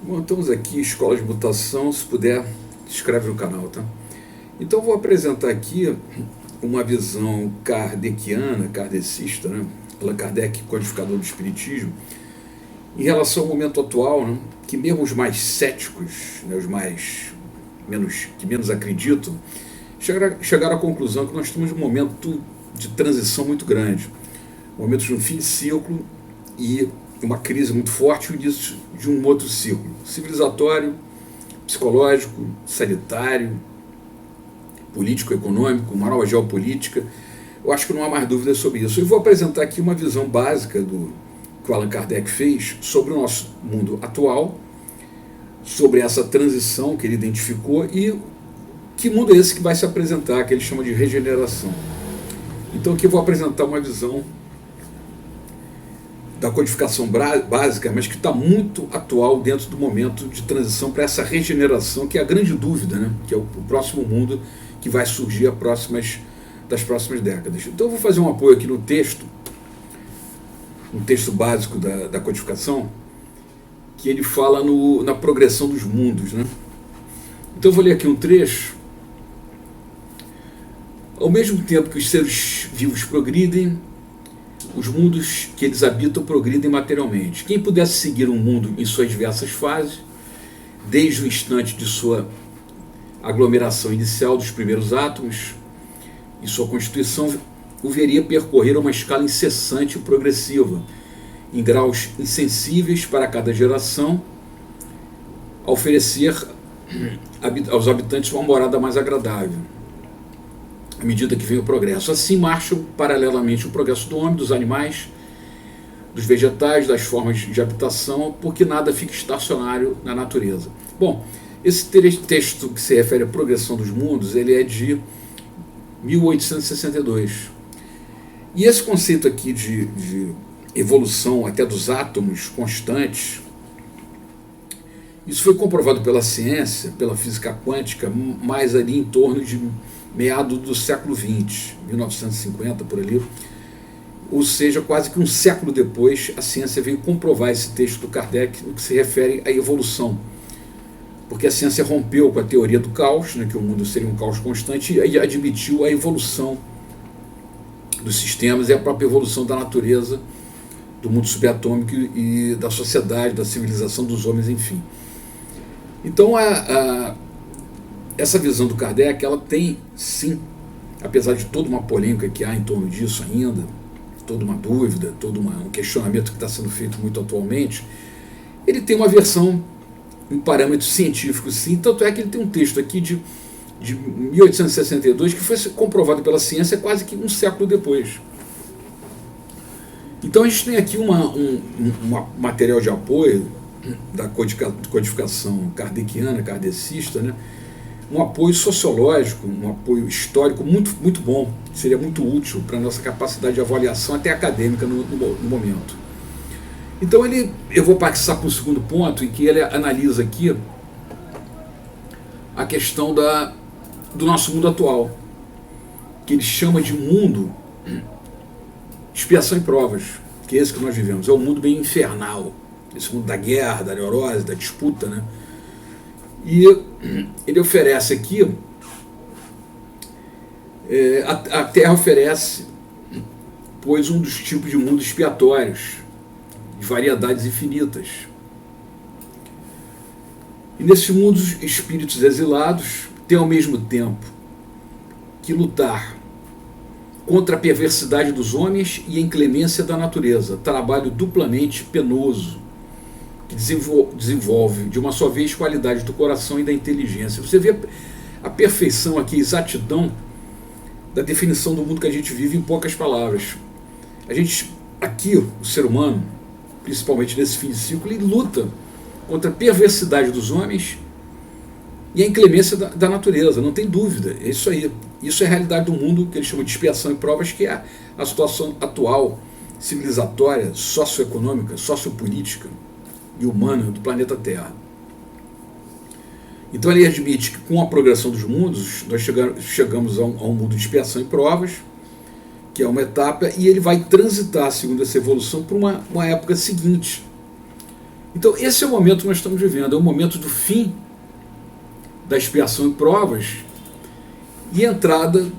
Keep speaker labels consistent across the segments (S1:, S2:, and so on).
S1: Bom, estamos aqui, Escola de Mutação, se puder, se inscreve no canal, tá? Então vou apresentar aqui uma visão kardeciana, kardecista, né? Allan Kardec, codificador do Espiritismo, em relação ao momento atual, né? Que mesmo os mais céticos, né, que menos acreditam, chegaram à conclusão que nós estamos num momento de transição muito grande, momento de um fim de ciclo e uma crise muito forte, o início de um outro ciclo civilizatório, psicológico, sanitário, político, econômico, uma nova geopolítica. Eu acho que não há mais dúvida sobre isso. Eu vou apresentar aqui uma visão básica que o Allan Kardec fez sobre o nosso mundo atual, sobre essa transição que ele identificou e que mundo é esse que vai se apresentar, que ele chama de regeneração. Então aqui eu vou apresentar uma visão da codificação básica, mas que está muito atual dentro do momento de transição para essa regeneração, que é a grande dúvida, né? Que é o próximo mundo que vai surgir das próximas décadas. Então eu vou fazer um apoio aqui no texto, um texto básico da codificação, que ele fala na progressão dos mundos, né? Então eu vou ler aqui um trecho. Ao mesmo tempo que os seres vivos progridem, os mundos que eles habitam progridem materialmente. Quem pudesse seguir um mundo em suas diversas fases, desde o instante de sua aglomeração inicial dos primeiros átomos e sua constituição, o veria percorrer uma escala incessante e progressiva, em graus insensíveis para cada geração, a oferecer aos habitantes uma morada mais agradável, à medida que vem o progresso. Assim marcham paralelamente o progresso do homem, dos animais, dos vegetais, das formas de habitação, porque nada fica estacionário na natureza. Bom, esse texto que se refere à progressão dos mundos, ele é de 1862. E esse conceito aqui de evolução até dos átomos constantes, isso foi comprovado pela ciência, pela física quântica, mais ali em torno de meados do século XX, 1950 por ali, ou seja, quase que um século depois, a ciência veio comprovar esse texto do Kardec no que se refere à evolução, porque a ciência rompeu com a teoria do caos, né, que o mundo seria um caos constante, e admitiu a evolução dos sistemas e a própria evolução da natureza, do mundo subatômico e da sociedade, da civilização dos homens, enfim. Então essa visão do Kardec, ela tem sim, apesar de toda uma polêmica que há em torno disso ainda, toda uma dúvida, todo um questionamento que está sendo feito muito atualmente, ele tem uma versão em parâmetros científicos, sim. Tanto é que ele tem um texto aqui de 1862 que foi comprovado pela ciência quase que um século depois. Então a gente tem aqui um material de apoio da codificação kardeciana, kardecista, né? Um apoio sociológico, um apoio histórico muito, muito bom, que seria muito útil para a nossa capacidade de avaliação até acadêmica no momento. Então eu vou passar para o segundo ponto, em que ele analisa aqui a questão do nosso mundo atual, que ele chama de mundo expiação e provas, que é esse que nós vivemos. É um mundo bem infernal, esse mundo da guerra, da neurose, da disputa, né? E ele oferece aqui, a Terra oferece, pois, um dos tipos de mundos expiatórios, de variedades infinitas. E nesses mundos, espíritos exilados têm ao mesmo tempo que lutar contra a perversidade dos homens e a inclemência da natureza, trabalho duplamente penoso, que desenvolve de uma só vez qualidade do coração e da inteligência. Você vê a perfeição aqui, a exatidão da definição do mundo que a gente vive em poucas palavras. A gente, aqui, o ser humano, principalmente nesse fim de ciclo, ele luta contra a perversidade dos homens e a inclemência da natureza, não tem dúvida, é isso aí. Isso é a realidade do mundo que ele chama de expiação e provas, que é a situação atual, civilizatória, socioeconômica, sociopolítica e humana do planeta Terra. Então ele admite que com a progressão dos mundos, nós chegamos a um mundo de expiação e provas, que é uma etapa, e ele vai transitar, segundo essa evolução, para uma época seguinte, Então esse é o momento que nós estamos vivendo, é o momento do fim da expiação e provas e entrada,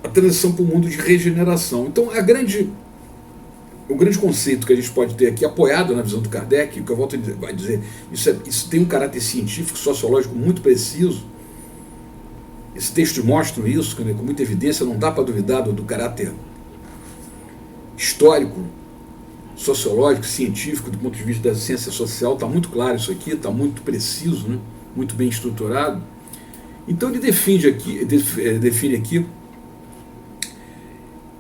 S1: a transição para o mundo de regeneração. Então o grande conceito que a gente pode ter aqui, apoiado na visão do Kardec, que eu volto a dizer, isso tem um caráter científico, sociológico muito preciso. Esses textos mostram isso, com muita evidência, não dá para duvidar do caráter histórico, sociológico, científico, do ponto de vista da ciência social. Está muito claro isso aqui, está muito preciso, né? Muito bem estruturado. Então ele define aqui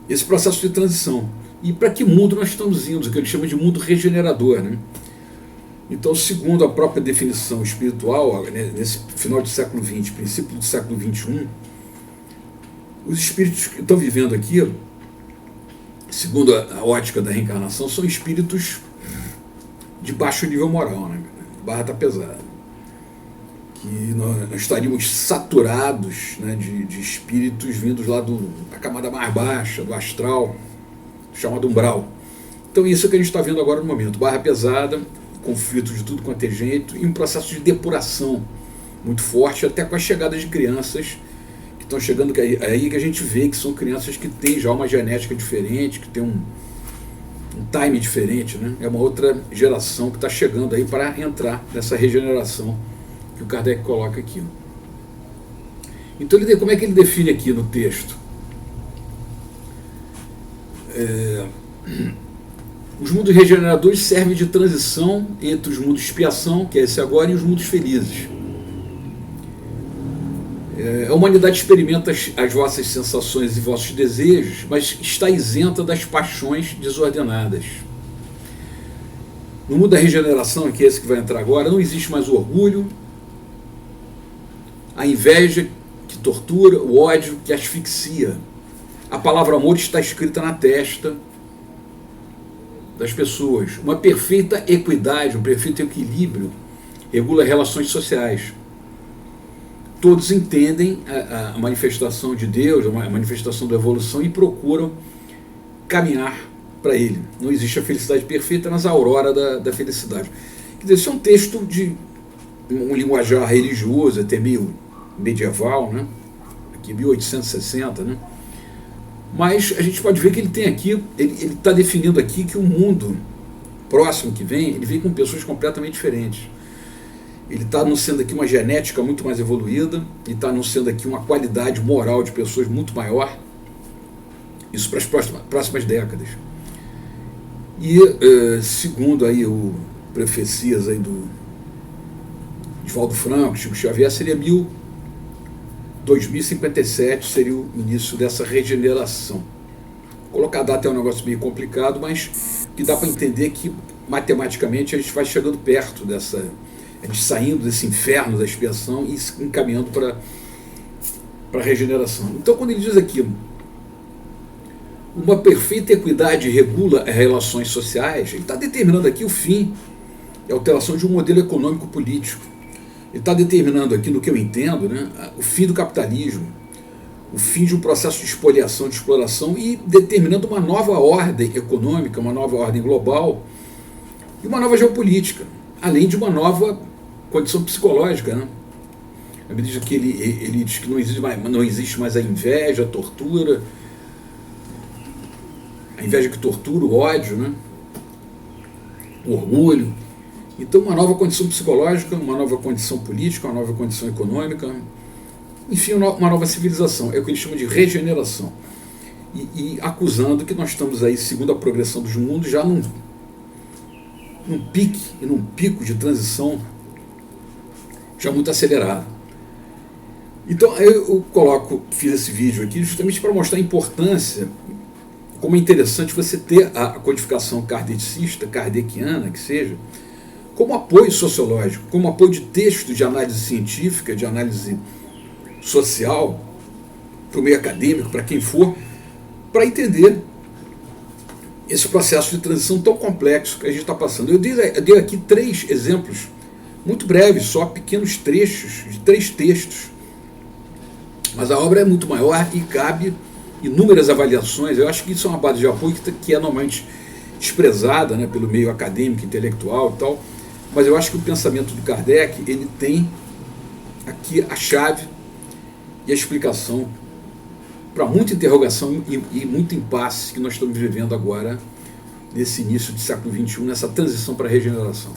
S1: esse processo de transição. E para que mundo nós estamos indo? O que ele chama de mundo regenerador, né? Então, segundo a própria definição espiritual, né, nesse final do século XX, princípio do século XXI, os espíritos que estão vivendo aqui, segundo a ótica da reencarnação, são espíritos de baixo nível moral, né? A barra está pesada. Que nós estaríamos saturados, né, de espíritos vindos lá da camada mais baixa, do astral, chamado umbral. Então isso é o que a gente está vendo agora no momento. Barra pesada, conflitos de tudo quanto é jeito, e um processo de depuração muito forte, até com a chegada de crianças que estão chegando, aí que a gente vê que são crianças que têm já uma genética diferente, que tem um time diferente, né? É uma outra geração que está chegando aí para entrar nessa regeneração que o Kardec coloca aqui. Então, como é que ele define aqui no texto? Os mundos regeneradores servem de transição entre os mundos de expiação, que é esse agora, e os mundos felizes. A humanidade experimenta as vossas sensações e vossos desejos, mas está isenta das paixões desordenadas. No mundo da regeneração, que é esse que vai entrar agora, não existe mais o orgulho, a inveja que tortura, o ódio que asfixia. A palavra amor está escrita na testa das pessoas. Uma perfeita equidade, um perfeito equilíbrio regula relações sociais. Todos entendem a manifestação de Deus, a manifestação da evolução, e procuram caminhar para ele. Não existe a felicidade perfeita, mas a aurora da felicidade. Quer dizer, isso é um texto de um linguajar religioso, até meio medieval, né? Aqui 1860, né? Mas a gente pode ver que ele tem aqui, ele está definindo aqui que o mundo próximo que vem, ele vem com pessoas completamente diferentes. Ele está anunciando aqui uma genética muito mais evoluída, ele está anunciando aqui uma qualidade moral de pessoas muito maior, isso para as próximas décadas. E segundo aí profecias aí do Divaldo Franco, Chico Xavier, seria 2057 seria o início dessa regeneração. Colocar a data é um negócio meio complicado, mas que dá para entender que matematicamente a gente vai chegando perto dessa, a gente saindo desse inferno da expiação e encaminhando para a regeneração. Então, quando ele diz aqui, uma perfeita equidade regula as relações sociais, ele está determinando aqui o fim e a alteração de um modelo econômico-político. Ele está determinando aqui, no que eu entendo, né, o fim do capitalismo, o fim de um processo de espoliação, de exploração, e determinando uma nova ordem econômica, uma nova ordem global e uma nova geopolítica, além de uma nova condição psicológica, né? À medida que ele diz que não existe mais a inveja, a tortura, a inveja que tortura, o ódio, né? O orgulho. Então, uma nova condição psicológica, uma nova condição política, uma nova condição econômica, enfim, uma nova civilização. É o que ele chama de regeneração. E acusando que nós estamos aí, segundo a progressão dos mundos, já num pique e num pico de transição já muito acelerado. Então, eu fiz esse vídeo aqui justamente para mostrar a importância, como é interessante você ter a codificação kardeciana, que seja, como apoio sociológico, como apoio de texto de análise científica, de análise social, para o meio acadêmico, para quem for, para entender esse processo de transição tão complexo que a gente está passando. Eu dei aqui 3 exemplos, muito breves, só pequenos trechos, de 3 textos, mas a obra é muito maior e cabe inúmeras avaliações. Eu acho que isso é uma base de apoio que é normalmente desprezada, né, pelo meio acadêmico, intelectual e tal, mas eu acho que o pensamento do Kardec, ele tem aqui a chave e a explicação para muita interrogação e muito impasse que nós estamos vivendo agora, nesse início do século XXI, nessa transição para a regeneração.